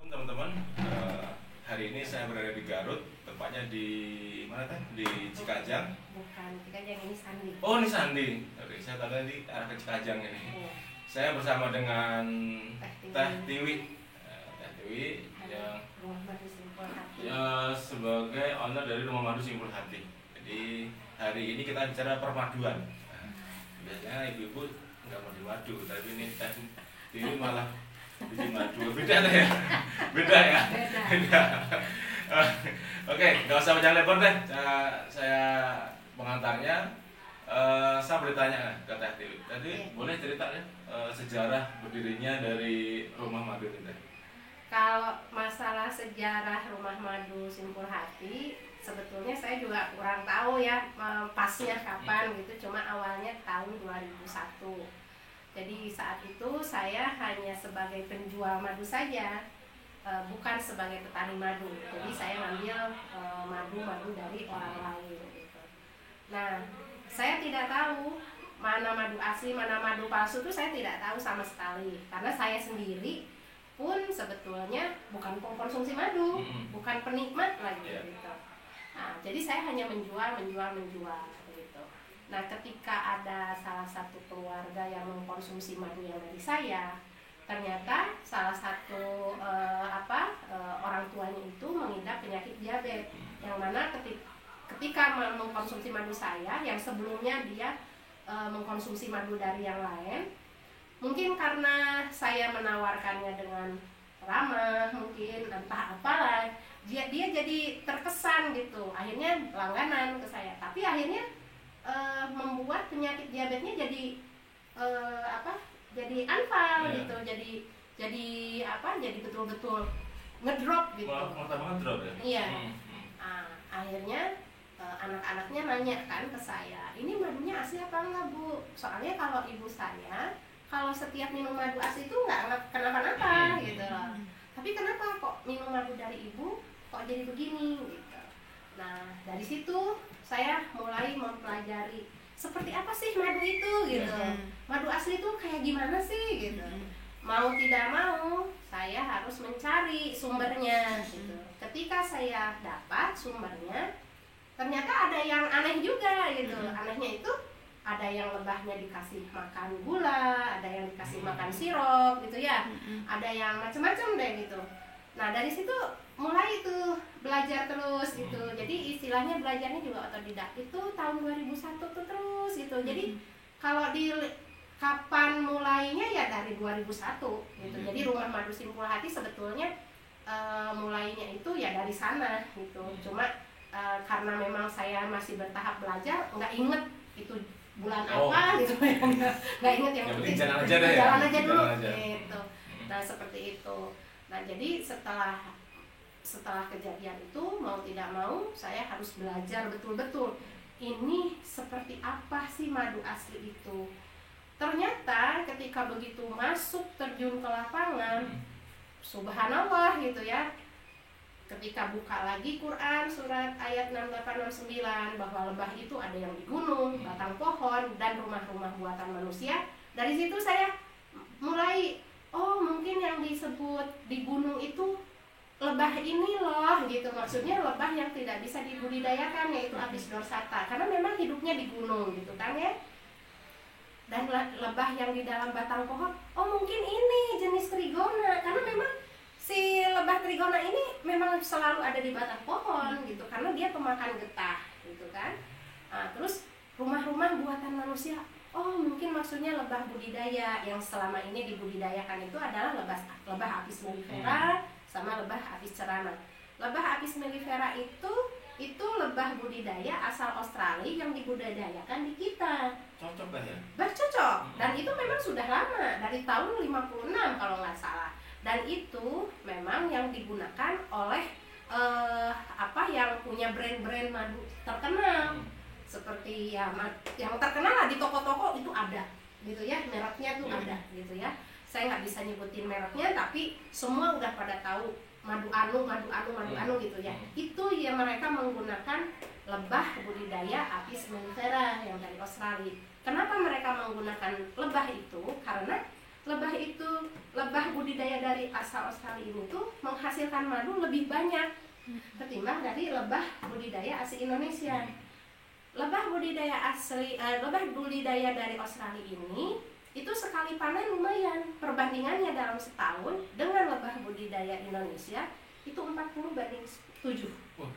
Teman-teman, hari ini saya berada di Garut, tepatnya di mana teh? Di Cikajang. Bukan, Cikajang ini Sandi. Oh, ini Sandi. Oke, saya tahu di arah ke Cikajang ini. Iya. Saya bersama dengan Teh Tiwi. Tiwi yang Rumah Madu Simpul Hati. ya sebagai owner dari Rumah Madu Simpul Hati. Jadi hari ini kita bicara permaduan. Biasanya ibu-ibu nggak mau dimadu, tapi ini Teh Tiwi malah bikin madu. Beda ya? Beda ya? Beda. Oke, nggak usah panjang lebar deh. Saya pengantarnya. Saya boleh tanya ke Teh Tiwi. Tadi boleh cerita ya sejarah berdirinya dari Rumah Madu ini. Kalau masalah sejarah Rumah Madu Simpul Hati, sebetulnya saya juga kurang tahu ya pasnya kapan gitu. Cuma awalnya tahun 2001. Jadi saat itu saya hanya sebagai penjual madu saja, bukan sebagai petani madu. Jadi saya ngambil madu-madu dari orang lain gitu. Nah, saya tidak tahu mana madu asli, mana madu palsu itu saya tidak tahu sama sekali. Karena saya sendiri pun sebetulnya bukan pengkonsumsi madu, bukan penikmat lagi gitu. Nah, jadi saya hanya menjual gitu. Nah, ketika ada salah satu keluarga yang mengkonsumsi madu yang dari saya, ternyata salah satu orang tuanya itu mengidap penyakit diabetes, yang mana ketika mengkonsumsi madu saya, yang sebelumnya dia mengkonsumsi madu dari yang lain, mungkin karena saya menawarkannya dengan ramah, mungkin entah apalah, dia jadi terkesan gitu, akhirnya langganan ke saya. Tapi akhirnya membuat penyakit diabetesnya jadi jadi anfal gitu, jadi betul-betul ngedrop gitu. Ngedrop ya? Iya. Akhirnya anak-anaknya nanya kan ke saya, ini madunya asli apa enggak, Bu? Soalnya kalau ibu saya kalau setiap minum madu asli itu nggak kenapa-napa gitu loh. Tapi kenapa kok minum madu dari ibu kok jadi begini gitu. Nah, dari situ saya mulai mempelajari seperti apa sih madu itu gitu. Madu asli itu kayak gimana sih gitu. Mau tidak mau saya harus mencari sumbernya gitu. Ketika saya dapat sumbernya, ternyata ada yang aneh juga gitu. Anehnya itu ada yang lebahnya dikasih makan gula, ada yang dikasih makan sirup gitu ya, ada yang macam-macam deh gitu. Nah, dari situ mulai itu belajar terus gitu. Jadi istilahnya belajarnya juga otodidak. Itu tahun 2001 tuh terus gitu. Jadi kalau di kapan mulainya ya dari 2001 gitu. Jadi Rumah Madu Simpul Hati sebetulnya mulainya itu ya dari sana gitu. Cuma karena memang saya masih bertahap belajar, nggak inget itu bulan apa gitu ya, nggak inget, yang penting jalan aja dulu gitu. Nah, seperti itu. Nah, jadi setelah kejadian itu, mau tidak mau saya harus belajar betul-betul ini seperti apa sih madu asli itu. Ternyata ketika begitu masuk terjun ke lapangan, subhanallah gitu ya, ketika buka lagi Quran surat ayat 6869 bahwa lebah itu ada yang di gunung, batang pohon, dan rumah-rumah buatan manusia. Dari situ saya mulai, oh mungkin yang disebut di gunung itu lebah ini loh gitu. Maksudnya lebah yang tidak bisa dibudidayakan, yaitu Apis dorsata, karena memang hidupnya di gunung gitu kan ya. Dan lebah yang di dalam batang pohon, oh mungkin ini jenis trigona, karena memang si lebah trigona ini memang selalu ada di batang pohon gitu, karena dia pemakan getah gitu kan. Nah, terus rumah-rumah buatan manusia, oh mungkin maksudnya lebah budidaya yang selama ini dibudidayakan itu adalah lebah Apis mellifera sama lebah Apis cerana. Lebah Apis mellifera itu lebah budidaya asal Australia yang dibudidayakan di kita. Cocok kan ya? Bercocok, dan itu memang sudah lama, dari tahun 56 kalau nggak salah. Dan itu memang yang digunakan oleh yang punya brand-brand madu terkenal, seperti ya yang terkenal lah di toko-toko itu ada gitu ya, mereknya tuh ada gitu ya. Saya nggak bisa nyebutin mereknya, tapi semua udah pada tahu madu anu gitu ya. Itu yang mereka menggunakan lebah budidaya Apis mellifera yang dari Australia. Kenapa mereka menggunakan lebah itu? Karena lebah budidaya dari asal Australia ini tuh menghasilkan madu lebih banyak ketimbang dari lebah budidaya asli Indonesia. Lebah budidaya dari Australia ini itu sekali panen lumayan. Perbandingannya dalam setahun dengan lebah budidaya Indonesia itu 40/7. Wah,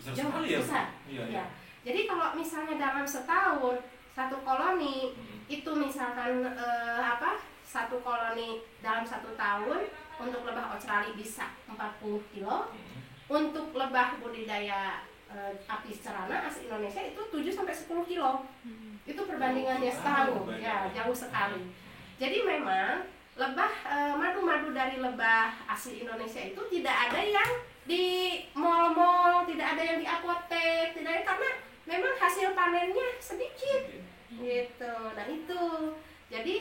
besar Jauh sekali ya. besar. Iya, Ya. Jadi kalau misalnya dalam setahun satu koloni itu misalkan satu koloni dalam 1 tahun untuk lebah Australia bisa 40 kilo. Untuk lebah budidaya apis cerana asli Indonesia itu 7-10 kilo. Itu perbandingannya setahun. Ya, jauh sekali. Jadi memang madu-madu dari lebah asli Indonesia itu tidak ada yang di mall-mall, tidak ada yang di apotek, karena memang hasil panennya sedikit gitu. Nah itu, jadi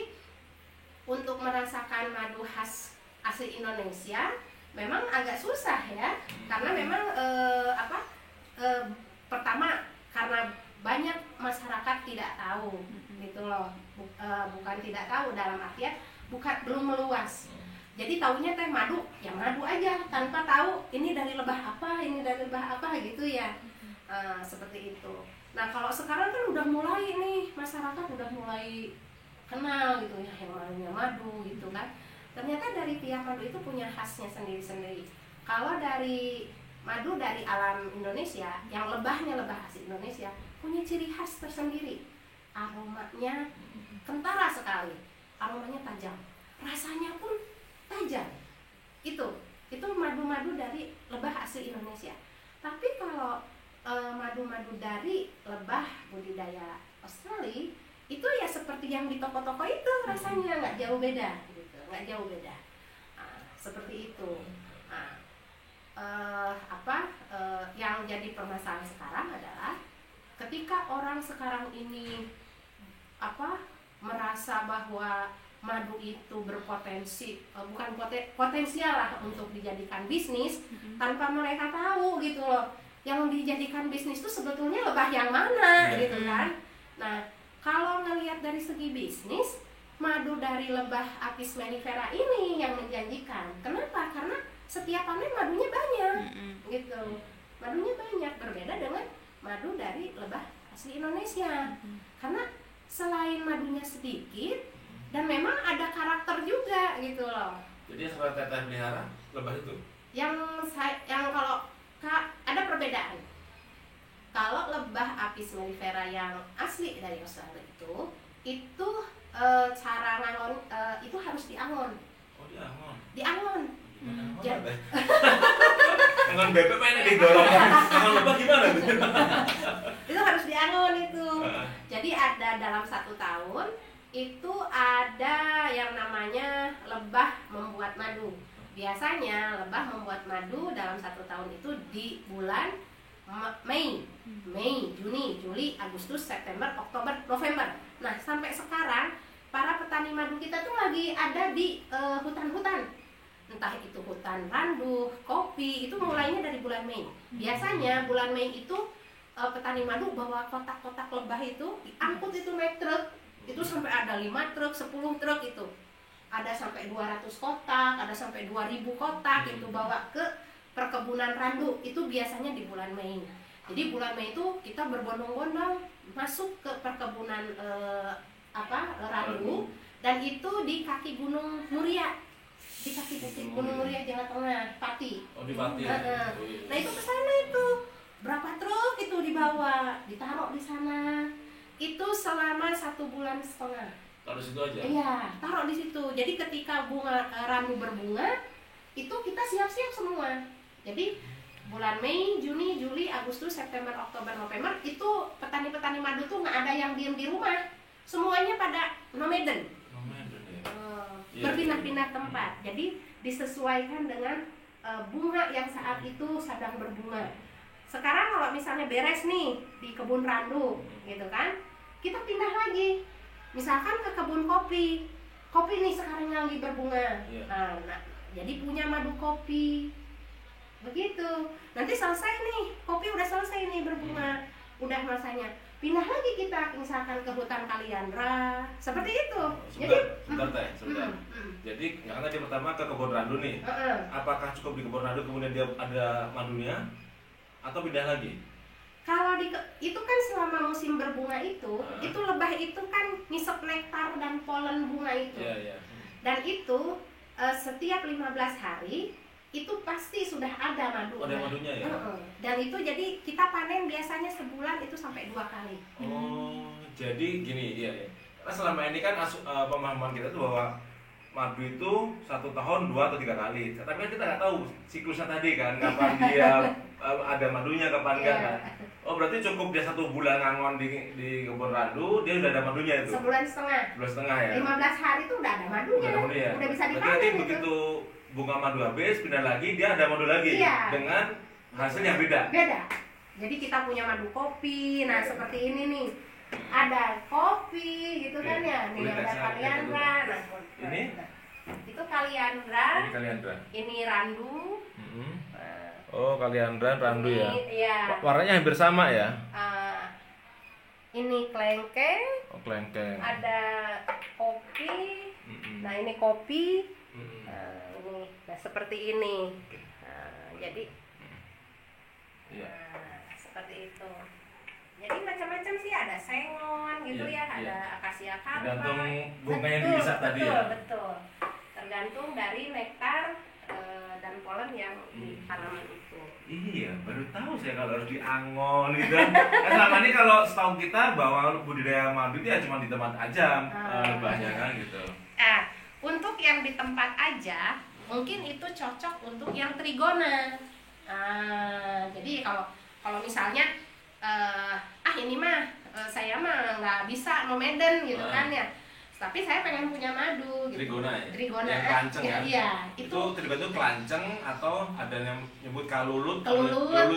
untuk merasakan madu khas asli Indonesia memang agak susah ya, karena memang pertama karena banyak masyarakat tidak tahu gitu loh, bukan tidak tahu dalam artian belum meluas. Jadi taunya teh madu, ya madu aja tanpa tahu ini dari lebah apa gitu ya. Seperti itu. Nah kalau sekarang kan udah mulai nih, masyarakat udah mulai kenal gitu ya, yang namanya madu gitu kan. Ternyata dari tiap madu itu punya khasnya sendiri-sendiri. Kalau dari madu dari alam Indonesia, yang lebahnya lebah asli Indonesia, punya ciri khas tersendiri. Aromanya kentara sekali, aromanya tajam, rasanya pun tajam. Itu madu-madu dari lebah asli Indonesia. Tapi kalau madu-madu dari lebah budidaya Australia itu ya seperti yang di toko-toko itu, rasanya nggak jauh beda gitu, nggak jauh beda. Seperti itu. Yang jadi permasalahan sekarang adalah ketika orang sekarang ini merasa bahwa madu itu berpotensi, bukan potensial lah untuk dijadikan bisnis, tanpa mereka tahu gitu loh, yang dijadikan bisnis itu sebetulnya lebah yang mana gitu kan. Nah kalau ngelihat dari segi bisnis, madu dari lebah Apis mellifera ini yang menjanjikan. Kenapa? Karena setiap panen madunya banyak gitu, madunya banyak, berbeda dengan madu dari lebah asli Indonesia. Karena selain madunya sedikit dan memang ada karakter juga gitu loh. Jadi yang teteh pelihara lebah itu? Yang kalau ada perbedaan. Kalau lebah Apis mellifera yang asli dari Australia itu cara ngangon itu harus diangon. Oh, diangon. Diangon. Jadi ngangon bebek mana didorong? Ngangon lebah gimana? Itu harus diangon itu. Jadi ada dalam 1 tahun itu ada yang namanya lebah membuat madu. Biasanya lebah membuat madu dalam 1 tahun itu di bulan Mei, Juni, Juli, Agustus, September, Oktober, November. Nah sampai sekarang para petani madu kita tuh lagi ada di hutan-hutan, entah itu hutan randu, kopi, itu mulainya dari bulan Mei. Biasanya bulan Mei itu petani madu bawa kotak-kotak lebah itu diangkut itu naik truk, itu sampai ada 5 truk, 10 truk itu. Ada sampai 200 kotak, ada sampai 2000 kotak itu bawa ke perkebunan randu. Itu biasanya di bulan Mei. Jadi bulan Mei itu kita berbondong-bondong masuk ke perkebunan randu, dan itu di kaki Gunung Muria. Di kaki Gunung Muria Jawa Tengah, Pati. Oh, di Pati. Nah, itu ke sana itu. Berapa truk itu dibawa, ditaruh di sana. Itu selama 1,5 bulan. Taruh situ aja? Iya, taruh di situ. Jadi ketika randu berbunga, itu kita siap-siap semua. Jadi bulan Mei, Juni, Juli, Agustus, September, Oktober, November itu petani-petani madu tuh nggak ada yang diem di rumah. Semuanya pada nomaden. Berpindah-pindah tempat. Jadi disesuaikan dengan bunga yang saat itu sedang berbunga. Sekarang kalau misalnya beres nih di kebun randu gitu kan, kita pindah lagi. Misalkan ke kebun kopi. Kopi nih sekarang yang lagi berbunga. Nah, jadi punya madu kopi. Begitu. Nanti selesai nih, kopi udah selesai nih berbunga. Udah masanya. pindah lagi kita misalkan ke hutan kaliandra seperti itu. Sebentar teh, sebentar. Jadi yang tadi pertama ke kebun randu nih. Apakah cukup di kebun randu kemudian dia ada madunya atau pindah lagi? Kalau itu kan selama musim berbunga itu lebah itu kan ngisep nektar dan polen bunga itu. Iya. Dan itu setiap 15 hari itu pasti sudah ada madu. Ada madunya ya. Dan itu jadi kita panen biasanya sebulan itu sampai 2 kali. Oh, jadi gini ya. Karena selama ini kan pemahaman kita tuh bahwa madu itu 1 tahun 2 atau 3 kali. Tapi kan kita nggak tahu siklusnya tadi kan, kapan dia ada madunya, kapan enggak kan. Oh, berarti cukup dia 1 bulan ngangon di kebun randu, dia udah ada madunya itu. Sebulan setengah. Sebulan setengah ya. 15 hari itu udah ada madunya. Udah bisa dipanen. Berarti begitu bunga madu habis, pindah lagi, dia ada madu lagi. Iya. Dengan hasil yang beda. Beda. Jadi kita punya madu kopi. Nah, seperti ini nih. Ada kopi gitu kan ya. Nih ada kaliandra. Nah, ini itu kaliandra. Ini kaliandra. Ini randu. Oh, kaliandra randu ya. Iya. Warnanya hampir sama ya. Ini kelengkeng. Oh, kelengkeng. Ada kopi. Nah, ini kopi. Nah, seperti ini. Jadi seperti itu. Jadi macam-macam sih, ada sengon gitu ya, ada akasia karpa. Tergantung bunga yang dihisap tadi ya. Betul. Tergantung dari nektar dan polen yang di tanaman itu. Iya, baru tahu saya kalau harus diangon gitu. Selama ini kalau setahu kita bahwa budidaya madu itu ya cuma di tempat aja lebahnya kan gitu. Untuk yang di tempat aja mungkin itu cocok untuk yang trigona. Jadi kalau misalnya ini mah saya mah nggak bisa nomaden gitu kan ya, tapi saya pengen punya madu gitu. Trigona ya? Trigona yang kelanceng kan? Iya, itu trigona itu kelanceng atau ada yang nyebut kelulut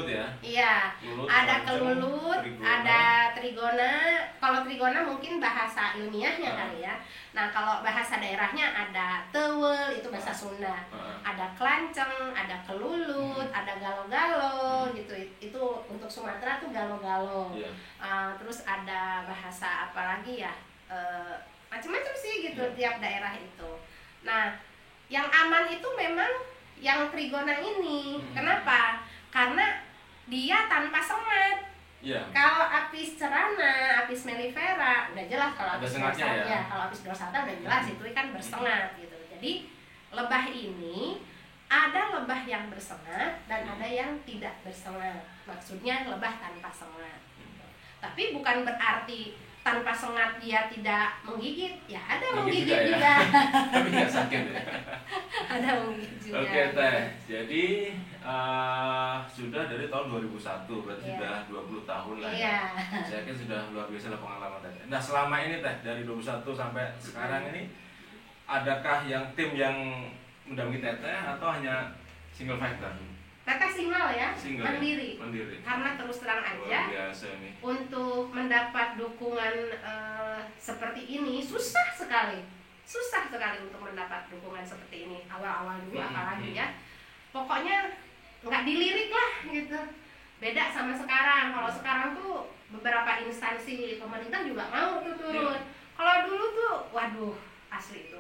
ya? Iya, kelulut, ada kelanceng, kelulut, trigona. ada trigona. Kalau trigona mungkin bahasa ilmiahnya kali ya. Nah, kalau bahasa daerahnya ada tewel, itu bahasa Sunda. Ada kelanceng, ada kelulut, ada galo-galo gitu. Itu untuk Sumatera tuh galo-galo. Terus ada bahasa apa lagi ya? Macam-macam sih gitu tiap daerah itu. Nah, yang aman itu memang yang trigona ini. Kenapa? Karena dia tanpa sengat. Kalau apis cerana, apis mellifera udah jelas. Kalau apis dorsata ya. Kalau apis dorsata udah jelas itu kan bersengat gitu. Jadi lebah ini ada lebah yang bersengat dan ada yang tidak bersengat. Maksudnya lebah tanpa sengat. Tapi bukan berarti tanpa sengat dia tidak menggigit, ya ada menggigit juga. Tapi nggak sakit ya. Ada menggigit juga. Oke Teh, jadi sudah dari tahun 2001, berarti sudah 20 tahun lah ya. Saya yakin sudah luar biasa lah pengalaman Teh. Nah selama ini Teh, dari 21 sampai sekarang ini, adakah yang tim yang mendampingi Teteh atau hanya single factor? Teteh single ya, mandiri. Karena terus terang aja, untuk mendapat dukungan seperti ini susah sekali untuk mendapat dukungan seperti ini. Awal-awal dulu apalagi ya, pokoknya nggak dilirik lah gitu. Beda sama sekarang. Kalau sekarang tuh beberapa instansi pemerintah juga mau tuh turun. Kalau dulu tuh, waduh, asli itu.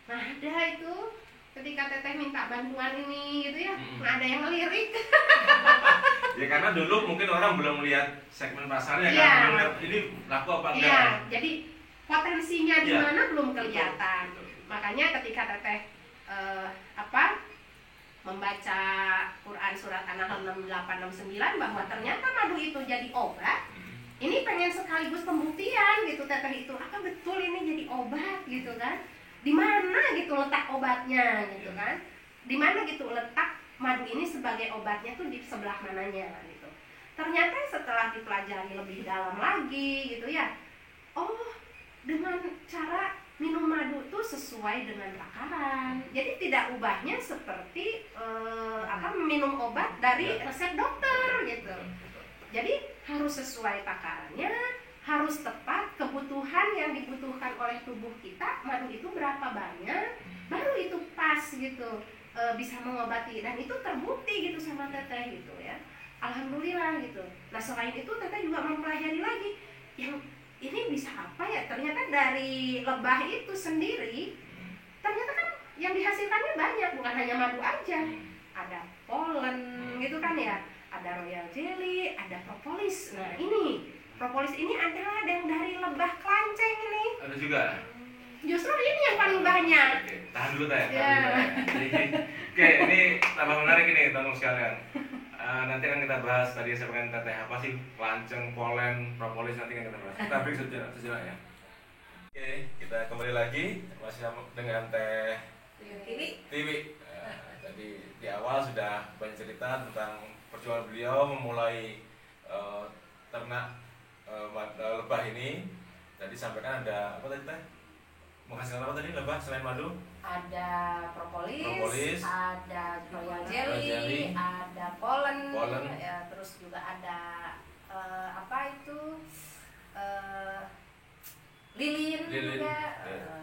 Nah ada itu. Ketika Teteh minta bantuan ini gitu ya, nggak ada yang ngelirik. Ya karena dulu mungkin orang belum melihat segmen pasarnya kan, belum lihat ini laku apa enggak. Iya, jadi potensinya di mana belum kelihatan. Makanya ketika Teteh membaca Quran surat An-Nahl 6869 bahwa ternyata madu itu jadi obat, ini pengen sekaligus pembuktian gitu Teteh itu, betul ini jadi obat gitu kan. Di mana gitu letak obatnya gitu kan, di mana gitu letak madu ini sebagai obatnya tuh di sebelah mananya gitu. Ternyata setelah dipelajari lebih dalam lagi gitu ya, dengan cara minum madu tuh sesuai dengan takaran, jadi tidak ubahnya seperti minum obat dari resep dokter gitu. Jadi harus sesuai takarannya, harus tepat kebutuhan yang dibutuhkan oleh tubuh kita. Madu itu berapa banyak, baru itu pas gitu, bisa mengobati. Dan itu terbukti gitu sama Teteh gitu ya. Alhamdulillah gitu. Nah selain itu Teteh juga mempelajari lagi yang ini bisa apa ya, ternyata dari lebah itu sendiri ternyata kan yang dihasilkannya banyak, bukan hanya madu aja, ada polen gitu kan ya, ada royal jelly, ada propolis. Nah ini propolis ini adalah yang dari lebah kelanceng ini. Ada juga. Justru ini yang paling banyak. Oke, tahan dulu Teh. Ya. Oke, ini tambah menarik ini teman-teman sekalian. Nanti akan kita bahas tadi saya pengen Teteh apa sih kelanceng, polen, propolis, nanti akan kita bahas. Kita break sejenak ya. Oke, kita kembali lagi masih dengan Teh Tiwi. Tadi di awal sudah banyak cerita tentang perjuangan beliau memulai ternak lebah ini. Tadi sampaikan ada apa tadi Teh? Menghasilkan apa tadi lebah selain madu? Ada propolis, ada royal jelly, ada polen. Ya, terus juga ada apa itu lilin juga.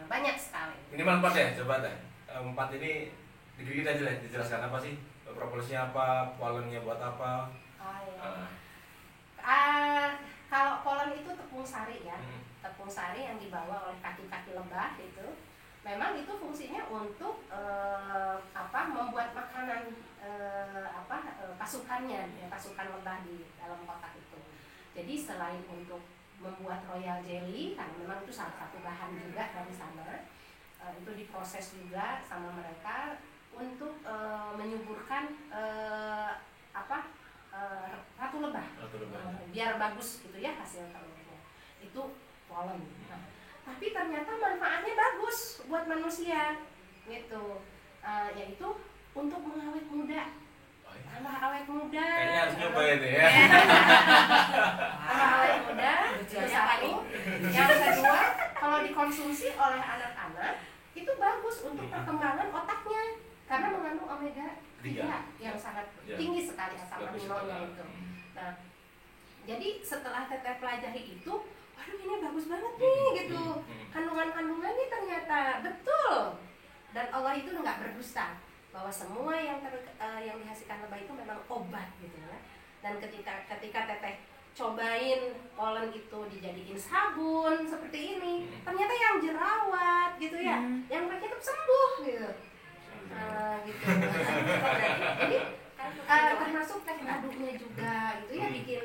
Banyak sekali. Ini manfaat ya, coba Teh. 4 ini digigit aja lah, dijelaskan apa sih propolisnya apa, polennya buat apa? Kalau polen itu tepung sari ya, tepung sari yang dibawa oleh kaki-kaki lebah itu, memang itu fungsinya untuk membuat makanan pasukannya, pasukan lebah di dalam kotak itu. Jadi selain untuk membuat royal jelly, karena memang itu salah satu bahan juga dari sana, itu diproses juga sama mereka untuk menyuburkan ratu lebah. Biar bagus gitu ya hasil telurnya. Itu polen. Nah, tapi ternyata manfaatnya bagus buat manusia gitu. Yaitu untuk mengawet muda. Tambah awet muda. Kayaknya harus nyoba ini ya. Tambah awet muda. Itu satu. Yang kedua, kalau dikonsumsi oleh anak-anak itu bagus untuk perkembangan otaknya karena mengandung omega 3 yang sangat tinggi sekali asam aminonya itu. Nah, jadi setelah Teteh pelajari itu, waduh ini bagus banget nih gitu. Kandungan-kandungannya ternyata betul. Dan Allah itu nggak berdusta bahwa semua yang dihasilkan lebah itu memang obat gitu ya. Dan ketika Teteh cobain polen itu dijadiin sabun seperti ini, ternyata yang jerawat gitu ya, yang mereka itu sembuh gitu. Gitu. Jadi termasuk teh madunya juga gitu ya, bikin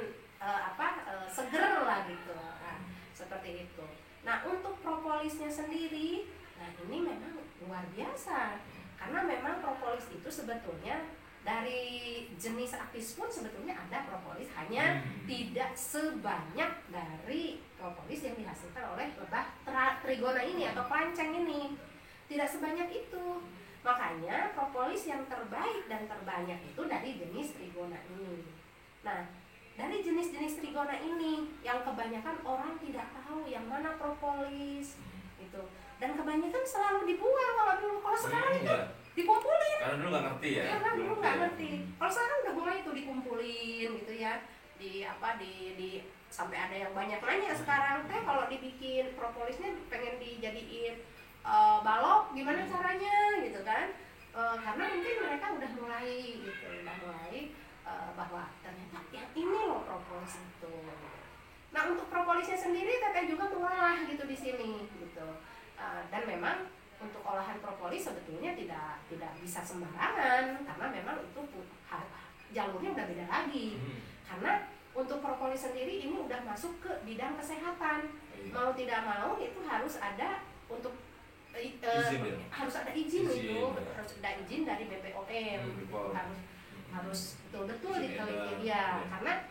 seger lah gitu. Nah, seperti itu. Nah, untuk propolisnya sendiri, nah ini memang luar biasa. Karena memang propolis itu sebetulnya dari jenis apis pun sebetulnya ada propolis, hanya tidak sebanyak dari propolis yang dihasilkan oleh lebah trigona ini atau kelanceng ini. Tidak sebanyak itu. Makanya propolis yang terbaik dan terbanyak itu dari jenis trigona ini. Nah, dari jenis-jenis trigona ini yang kebanyakan orang tidak tahu yang mana propolis gitu. Dan kebanyakan selalu dibuang kalau dulu. Kalau sekarang itu dikumpulin. Karena dulu nggak ngerti ya. Karena dulu nggak ngerti. Kalau sekarang udah mulai itu dikumpulin gitu ya. Di sampai ada yang banyak nanya sekarang teh kalau dibikin propolisnya pengen dijadiin balok gimana caranya gitu kan, karena mungkin mereka udah mulai bahwa ternyata yang ini loh propolis itu. Nah, untuk propolisnya sendiri Teteh juga mengolah gitu di sini gitu, dan memang untuk olahan propolis sebetulnya tidak bisa sembarangan karena memang itu jalurnya udah beda lagi. Karena untuk propolis sendiri ini udah masuk ke bidang kesehatan, mau tidak mau itu harus ada untuk harus ada izin itu, harus ada izin dari BPOM, harus betul-betul diteliti dia, karena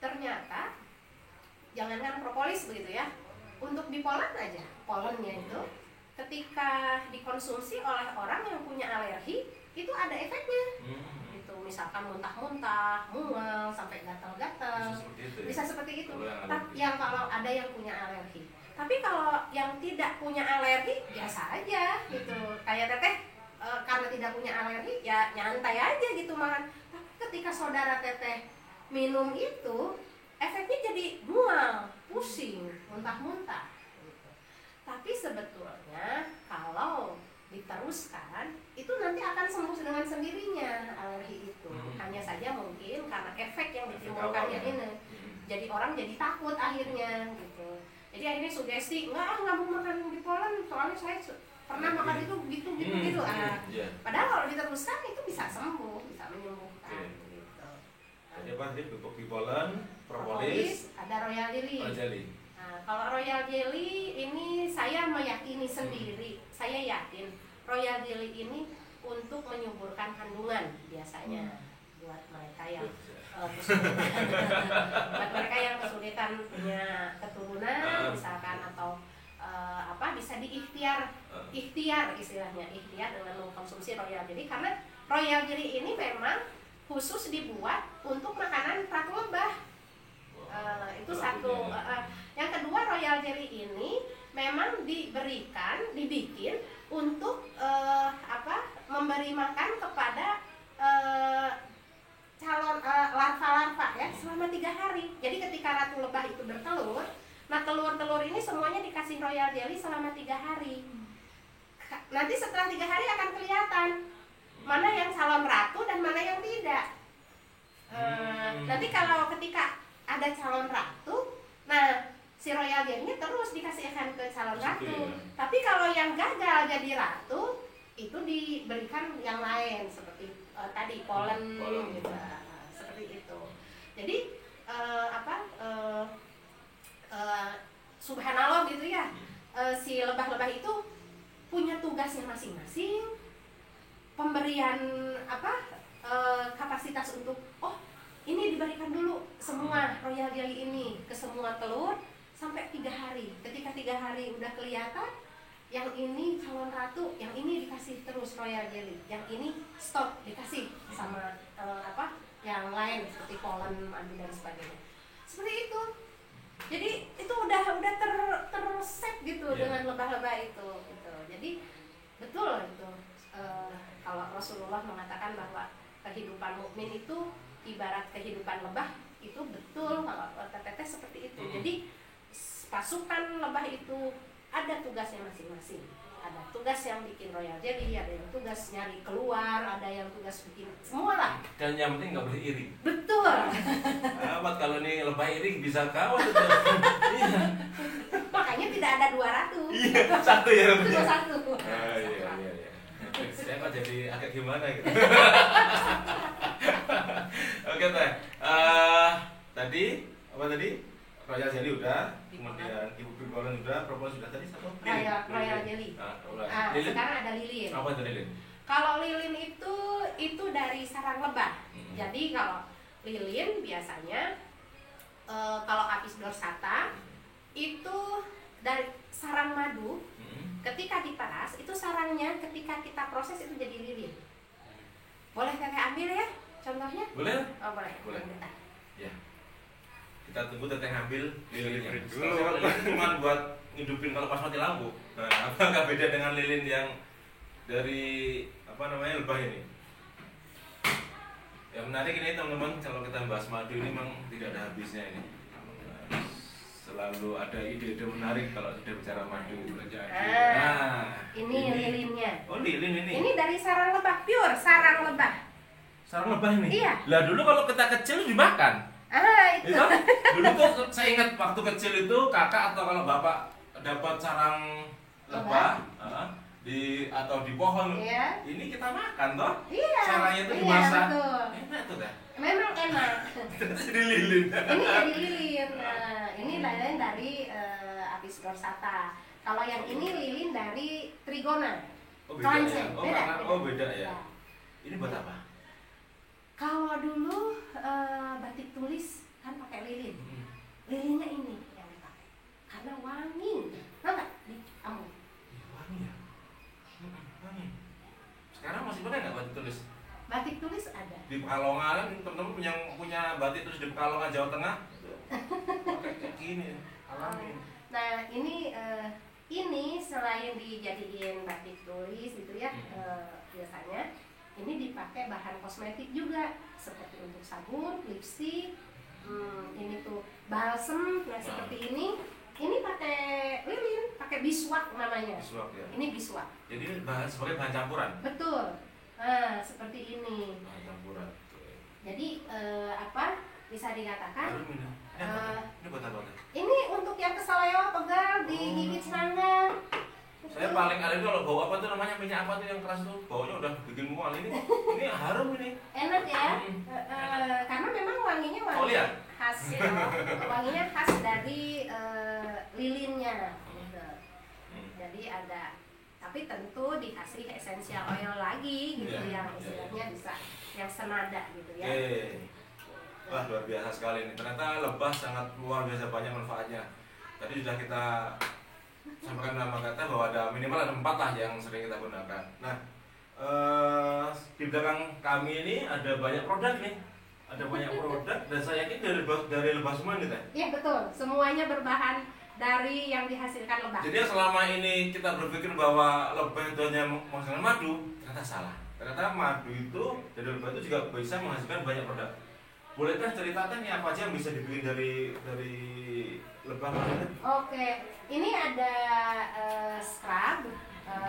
ternyata jangankan propolis begitu ya, untuk di polen aja, polennya itu ketika dikonsumsi oleh orang yang punya alergi itu ada efeknya. Itu misalkan muntah-muntah, mual, sampai gatal-gatal, bisa seperti itu. Yang kalau ada yang punya alergi. Tapi kalau yang tidak punya alergi biasa aja gitu. Kayak Teteh karena tidak punya alergi ya nyantai aja gitu makan. Tapi ketika saudara Teteh minum itu efeknya jadi mual, pusing, muntah-muntah gitu. Tapi sebetulnya kalau diteruskan itu nanti akan sembuh dengan sendirinya alergi itu. Hanya saja mungkin karena efek yang ditimbulkannya ini jadi orang jadi takut akhirnya gitu. Jadi akhirnya sugesti, nggak mau makan bipolen, soalnya saya pernah makan itu gitu. Padahal kalau diteruskan itu bisa sembuh, bisa menyembuhkan gitu. Jadi apa tadi? Bubuk bipolen, propolis, ada royal jelly. Nah, kalau royal jelly ini saya meyakini sendiri, saya yakin royal jelly ini untuk menyuburkan kandungan biasanya buat mereka yang kesulitan punya keturunan misalkan, atau bisa ikhtiar istilahnya, ikhtiar dengan mengkonsumsi royal jelly, karena royal jelly ini memang khusus dibuat untuk makanan ratu lebah. Itu satu. Yang kedua, royal jelly ini memang dibikin untuk memberi makan kepada calon larva-larva ya selama 3 hari. Jadi ketika ratu lebah itu bertelur, nah telur-telur ini semuanya dikasih royal jelly selama 3 hari. Nanti setelah 3 hari akan kelihatan mana yang calon ratu dan mana yang tidak. Nanti kalau ketika ada calon ratu, nah si royal jelly terus dikasihkan ke calon ratu. Tapi kalau yang gagal jadi ratu, itu diberikan yang lain seperti tadi polen gitu, seperti itu. Jadi subhanallah gitu ya, si lebah-lebah itu punya tugasnya masing-masing. Pemberian kapasitas untuk ini diberikan dulu semua royal jelly ini ke semua telur sampai 3 hari. Ketika 3 hari udah kelihatan yang ini calon ratu, yang ini dikasih terus royal jelly, yang ini stop dikasih sama yang lain seperti polen, madu dan sebagainya. Seperti itu. Jadi itu udah terset gitu dengan lebah-lebah itu gitu. Jadi betul itu kalau Rasulullah mengatakan bahwa kehidupan mukmin itu ibarat kehidupan lebah, itu betul kalau teteh seperti itu. Jadi pasukan lebah itu ada tugasnya masing-masing. Ada tugas yang bikin royal jelly, ada yang tugas nyari keluar, ada yang tugas bikin semua lah. Dan yang penting nggak boleh iri. Betul. Amat kalau nih lebah iri bisa kawan. Iya. Makanya tidak ada 2 ratu. Iya, satu ya. Cuma satu. Iya. Saya kok jadi agak gimana gitu. Oke teh. Tadi apa tadi? Royal jelly udah, kemudian ibu bipolen udah, propolis sudah, tadi satu. Royal jelly. Sekarang ada lilin. Apa itu lilin? Kalau lilin itu dari sarang lebah. Jadi kalau lilin biasanya kalau Apis dorsata itu dari sarang madu. Ketika diperas itu sarangnya, ketika kita proses itu jadi lilin. Boleh kakak ambil ya contohnya? Boleh? Oh boleh. Ya. Kita tunggu teteh ngambil lilinnya dulu. Lilin cuma buat ngidupin kalau pas mati lampu. Nah, apakah beda dengan lilin yang dari lebah ini? Yang menarik ini teman-teman, kalau kita bahas madu ini memang tidak ada habisnya ini. Selalu ada ide-ide menarik kalau sudah bicara madu. Ini lilinnya. Oh, lilin ini. Ini dari sarang lebah, pure sarang lebah. Sarang lebah ini? Iya. Lah dulu kalau kita kecil dimakan. Itu. Dulu tuh saya ingat waktu kecil itu kakak atau kalau bapak dapat sarang lebah atau di pohon, ini kita makan toh? Iya. Sarangnya itu dimasak. Betul. Enak tuh kan? Memang enak. Jadi lilin. Ini jadi lilin. Nah, ini lilin dari Apis dorsata. Kalau yang ini lilin dari Trigona. Oh beda ya? Beda Ya. Ini buat apa? Kalau dulu batik tulis kan pakai lilin. Lilinnya ini yang dipakai karena wangi. Tahu nggak? Kamu? Wangi ya. Wangi. Sekarang masih pakai nggak batik tulis? Batik tulis ada. Di Pekalongan, teman-teman yang punya batik tulis di Pekalongan Jawa Tengah, pakai kayak gini, alami. Nah ini selain dijadiin batik tulis gitu ya, biasanya ini dipakai bahan kosmetik juga, seperti untuk sabun, lipstik, ini tuh balsem, seperti ini pakai lilin, pakai biswak namanya. Biswak ya. Ini biswak. Jadi sebagai bahan campuran. Betul. Nah seperti ini. Bahan campuran. Jadi bisa dikatakan Harum ini. Ini buat apa teh? ini untuk yang keseleo, pegal, digigit serangga. Saya paling ada itu kalau bau apa tuh namanya, minyak apa tuh yang keras tuh, baunya udah bikin mual ini harum ini. Enak ya, karena memang wanginya wangi khas, wanginya khas dari lilinnya, gitu. Jadi ada, tapi tentu dikasih essential oil lagi, gitu yang istilahnya bisa yang senada, gitu ya. Wah, luar biasa sekali ini. Ternyata lebah sangat luar biasa banyak manfaatnya. Tadi sudah kita sampaikan nama kata bahwa ada minimal ada 4 lah yang sering kita gunakan. Nah, di belakang kami ini ada banyak produk nih. Ada banyak produk dan saya yakin dari lebah semua nih teh. Iya betul, semuanya berbahan dari yang dihasilkan lebah. Jadi selama ini kita berpikir bahwa lebah itu hanya menghasilkan madu, ternyata salah. Ternyata madu itu dari lebah itu juga bisa menghasilkan banyak produk. Bolehkah ceritakan nih apa aja yang bisa dibikin dari lebah madu? Oke, ini ada scrub.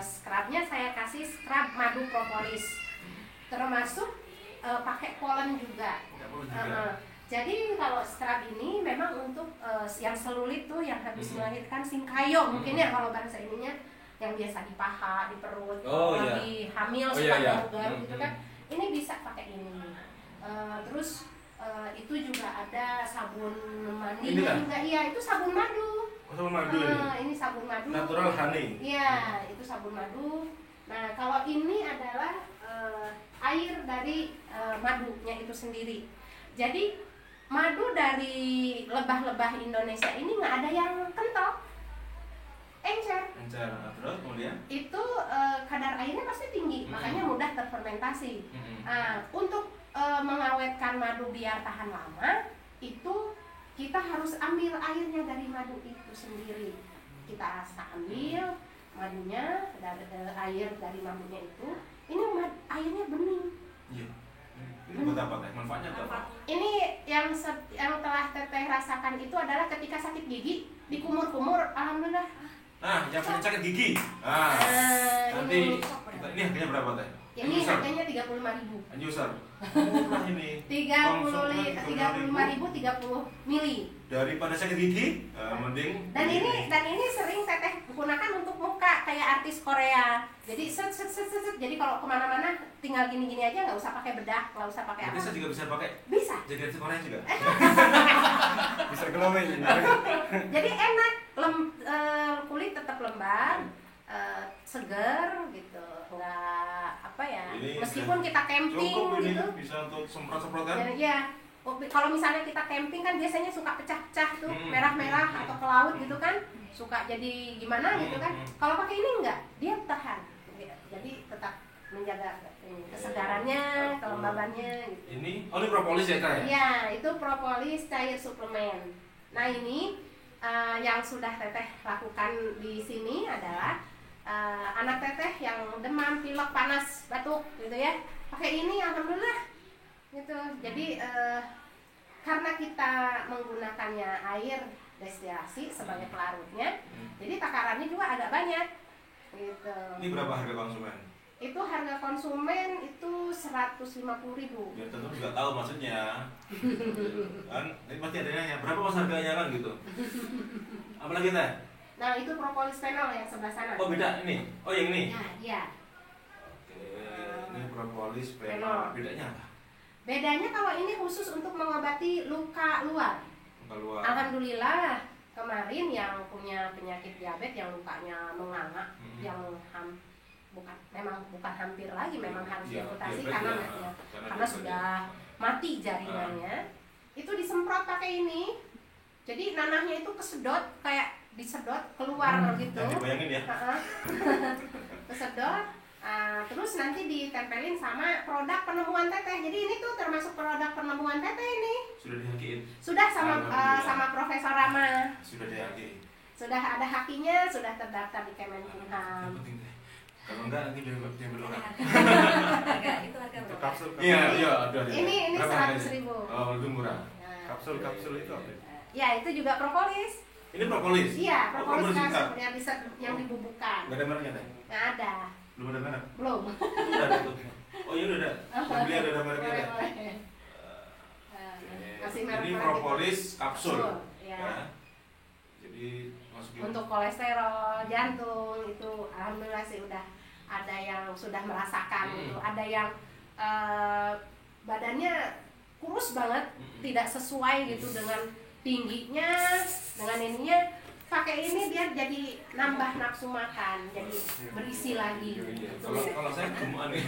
Scrubnya saya kasih scrub madu propolis, termasuk pakai polen juga. Jadi kalau scrub ini memang untuk yang selulit tuh, yang habis melahirkan singkayo mungkin ya kalau bahasa ininya, yang biasa di paha, di perut, lagi hamil suka garuk-garuk gitu kan. Ini bisa pakai ini. Terus itu juga ada sabun mandinya juga, iya itu sabun madu. Sabun madu ini sabun madu. Natural honey. Iya, itu sabun madu. Nah kalau ini adalah air dari madunya itu sendiri. Jadi madu dari lebah-lebah Indonesia ini nggak ada yang kental, encer. Terus kemudian? Itu kadar airnya pasti tinggi, makanya mudah terfermentasi. Untuk mengawetkan madu biar tahan lama, itu kita harus ambil airnya dari madu itu sendiri. Kita ambil madunya dari air dari madunya itu. Ini airnya bening. Iya. Ini buat apa teh? Manfaatnya apa? Ini yang telah teteh rasakan itu adalah ketika sakit gigi, dikumur-kumur, alhamdulillah. Nah, yang punya sakit gigi. Nanti ini harganya berapa teh? Ini harganya 35.000. User. Murah ini. 35.000 30 mili. Daripada sakit gigi, mending. Dan ini sering teteh gunakan untuk muka kayak artis Korea. Jadi set. Jadi kalau kemana-mana tinggal gini-gini aja, nggak usah pakai bedak, nggak usah pakai apa. Bisa juga bisa pakai. Bisa. Jadi artis Korea juga. Bisa glowing. Jadi enak, kulit tetap lembab, seger gitu, nggak apa ya. Ini meskipun kita camping cukup ini gitu. bisa untuk semprot-semprot kan? Ya. Kalau misalnya kita camping kan biasanya suka pecah-pecah tuh, merah-merah atau ke laut gitu kan, suka jadi gimana gitu kan. Kalau pakai ini enggak, dia tahan. Jadi tetap menjaga kesegarannya, kelembabannya gitu. Ini propolis ya Kak? Iya, itu propolis cair suplemen. Nah, ini yang sudah teteh lakukan di sini adalah anak teteh yang demam, pilek, panas, batuk gitu ya. Pakai ini alhamdulillah gitu. Jadi karena kita menggunakannya air destilasi sebagai pelarutnya, jadi takarannya juga agak banyak gitu. Ini berapa harga konsumen? Itu harga konsumen itu 150.000. Ya tentu juga tahu maksudnya. Kan ini pasti ada nanya berapa mas harganya kan gitu. Apalagi teh? Nah, itu propolis fenol yang sebelah sana. Oh beda ini? Oh yang ini? Ya, iya. Oke, ini propolis fenol. Bedanya apa? Bedanya kalau ini khusus untuk mengobati luka luar. Luka luar. Alhamdulillah kemarin yang punya penyakit diabetes yang lukanya menganga, yang bukan hampir lagi, memang harus diamputasi karena sudah mati jaringannya. Itu disemprot pakai ini. Jadi nanahnya itu kesedot, kayak disedot keluar gitu. Jangan dibayangin ya. Kesedot. Terus nanti ditempelin sama produk penemuan teteh. Jadi ini tuh termasuk produk penemuan teteh ini. Sudah dihakiin? Sudah sama Profesor Rama. Sudah dihakiin? Sudah ada hakinya, sudah terdaftar di Kemenkumham. Kalau enggak nanti diambil orang. Itu harga berapa? Kapsul. Iya, ada. Ini 100.000. Oh, itu murah. Kapsul itu apa? Ya, itu juga propolis. Ini propolis? Iya, propolis kasur yang dibubuhkan. Enggak ada mereknya teh? Nggak ada. Belum ada merek? Belum. Udah ada tuh. Oh iya udah ada. Beli ada mereknya teh. Kasih merek propolis kapsul. Ya. Jadi masukin. Untuk kolesterol, jantung itu alhamdulillah sih udah ada yang sudah merasakan gitu. Ada yang badannya kurus banget, tidak sesuai gitu dengan tingginya, dengan ininya. Pakai ini biar jadi nambah nafsu makan, jadi berisi lagi. Kalau saya gemukan nih.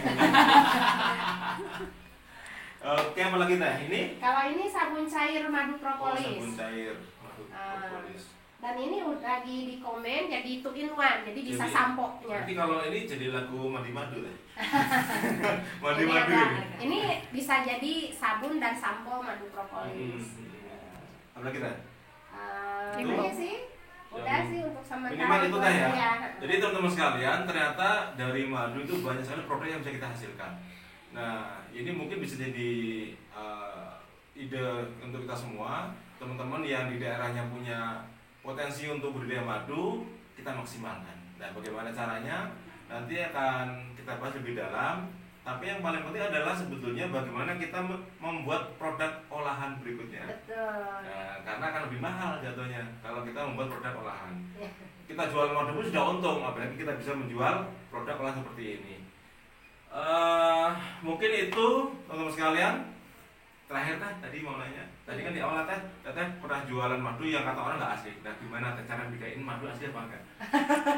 Oke, apa lagi teh? Ini? Kalau ini sabun cair madu propolis. Sabun cair madu propolis. Dan ini lagi di komen jadi 2-in-1, jadi bisa sampo-nya. Nanti kalau ini jadi lagu mandi-madu teh. Ini Mandi-madu. ini bisa jadi sabun dan sampo madu propolis. Apa lagi teh? Ini sih udah sih untuk sementara. Minimal itu teh ya. Ya. Jadi teman-teman sekalian, ternyata dari madu itu banyak sekali produk yang bisa kita hasilkan. Nah, ini mungkin bisa jadi ide untuk kita semua, teman-teman yang di daerahnya punya potensi untuk budidaya madu, kita maksimalkan. Dan bagaimana caranya? Nanti akan kita bahas lebih dalam. Tapi yang paling penting adalah sebetulnya bagaimana kita membuat produk olahan berikutnya. Betul. Nah, karena akan lebih mahal jatuhnya kalau kita membuat produk olahan. Kita jual madu pun sudah untung, apalagi kita bisa menjual produk olahan seperti ini. Mungkin itu teman-teman sekalian. Terakhir teh tadi mau nanya. Tadi kan di awal teh pernah jualan madu yang kata orang nggak asli. Nah, gimana teh cara bedain madu asli apa enggak?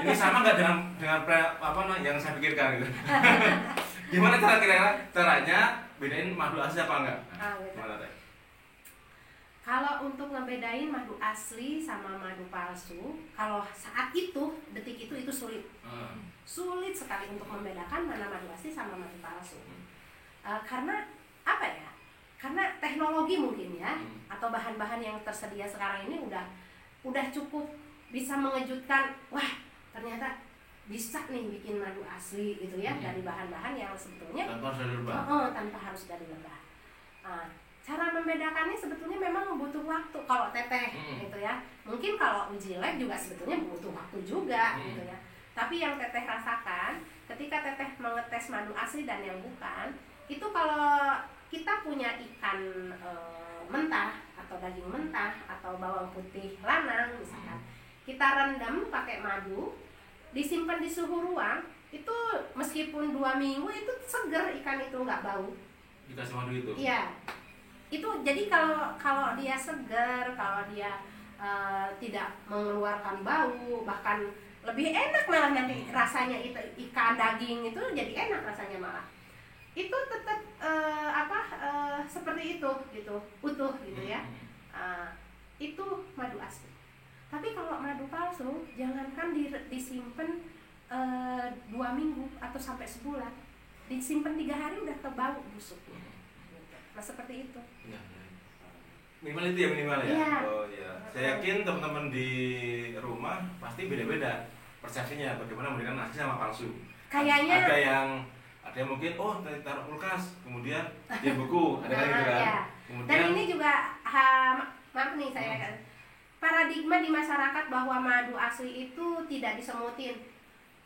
Ini sama nggak dengan yang saya pikirkan gitu. Gimana caranya bedain madu asli apa enggak? Gimana teh? Kalau untuk ngebedain madu asli sama madu palsu, kalau saat itu, detik itu sulit. Sulit sekali untuk membedakan mana madu asli sama madu palsu. Karena apa ya? Karena teknologi mungkin ya, atau bahan-bahan yang tersedia sekarang ini udah cukup bisa mengejutkan. Wah, ternyata bisa nih bikin madu asli gitu ya, dari bahan-bahan yang sebetulnya tanpa harus dari lebah. Cara membedakannya sebetulnya memang butuh waktu. Kalau teteh gitu ya, mungkin kalau uji lab juga sebetulnya butuh waktu juga gitu ya. Tapi yang teteh rasakan ketika teteh mengetes madu asli dan yang bukan, itu kalau kita punya ikan mentah atau daging mentah atau bawang putih lanang misalkan, kita rendam pakai madu, disimpan di suhu ruang, itu meskipun 2 minggu itu seger, ikan itu nggak bau. Dikasih madu itu? Iya. Itu jadi kalau dia segar, kalau dia tidak mengeluarkan bau, bahkan lebih enak malah nanti rasanya, itu ikan daging itu jadi enak rasanya malah. Itu tetap seperti itu gitu, utuh gitu ya. Itu madu asli. Tapi kalau madu palsu jangankan disimpan 2 minggu atau sampai sebulan, disimpan 3 hari udah kebau busuknya. Nah seperti itu. Ya. Minimal itu ya, minimal ya. Ya. Oh iya. Saya yakin teman-teman di rumah pasti beda-beda persepsinya bagaimana memberikan asli sama palsu. Kayaknya ada yang mungkin taruh kulkas, kemudian di buku, ada kan gitu kan. Ya. Kemudian, dan ini juga maaf nih saya kan, paradigma di masyarakat bahwa madu asli itu tidak disemutin.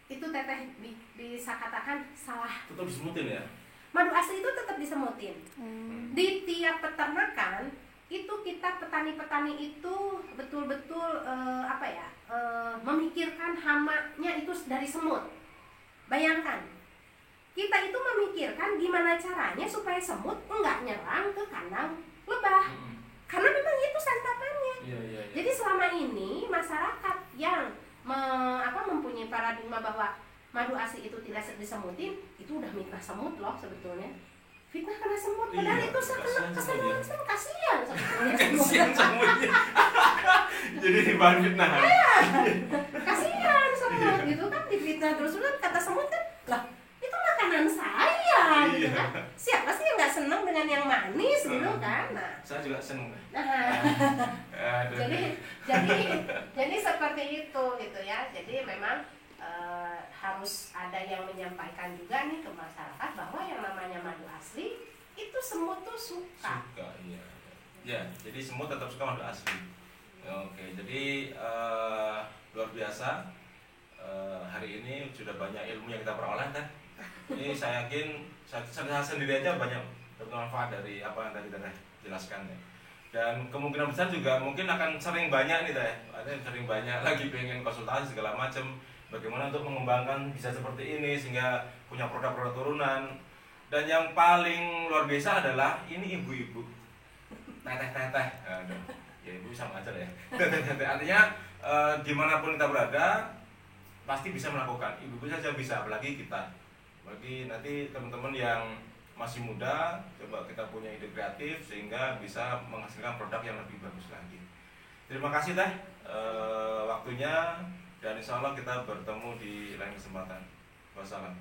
Itu teteh bisa katakan salah. tetap disemutin ya. Madu asli itu tetap disemutin. Di tiap peternakan itu kita petani-petani itu betul-betul memikirkan hamanya itu dari semut. Bayangkan, kita itu memikirkan gimana caranya supaya semut enggak nyerang ke kandang lebah. Karena memang itu santapannya. Iya. Jadi selama ini masyarakat yang mempunyai paradigma bahwa madu asli itu tidak disemutin, itu udah fitnah semut loh sebetulnya. Fitnah kena semut, padahal itu kesenangan semut, kasihan sebetulnya. Kasihan semutnya. Jadi bahan fitnah. Kasihan semut gitu kan, difitnah terus kata semut kan, lah itu makanan saya gitu kan. Siapa sih yang nggak senang dengan yang manis gitu kan? Nah, saya juga seneng. Jadi seperti itu gitu ya. Jadi memang harus ada yang menyampaikan juga nih ke masyarakat bahwa yang namanya madu asli itu semut tuh suka. Iya. Ya, jadi semut tetap suka madu asli. Oke, jadi luar biasa. Hari ini sudah banyak ilmu yang kita peroleh kan. Ini saya yakin saya sendiri aja banyak bermanfaat dari apa yang tadi kita jelaskan ya. dan kemungkinan besar juga mungkin akan sering banyak nih teh, ada yang sering banyak lagi pengen konsultasi segala macam bagaimana untuk mengembangkan bisa seperti ini sehingga punya produk-produk turunan. Dan yang paling luar biasa adalah ini ibu-ibu teteh ya ibu sama aja ya artinya dimanapun kita berada pasti bisa melakukan, ibu-ibu saja bisa, apalagi kita, bagi nanti teman-teman yang masih muda, coba kita punya ide kreatif sehingga bisa menghasilkan produk yang lebih bagus lagi. Terima kasih teh waktunya, dan insya Allah kita bertemu di lain kesempatan. Wassalam.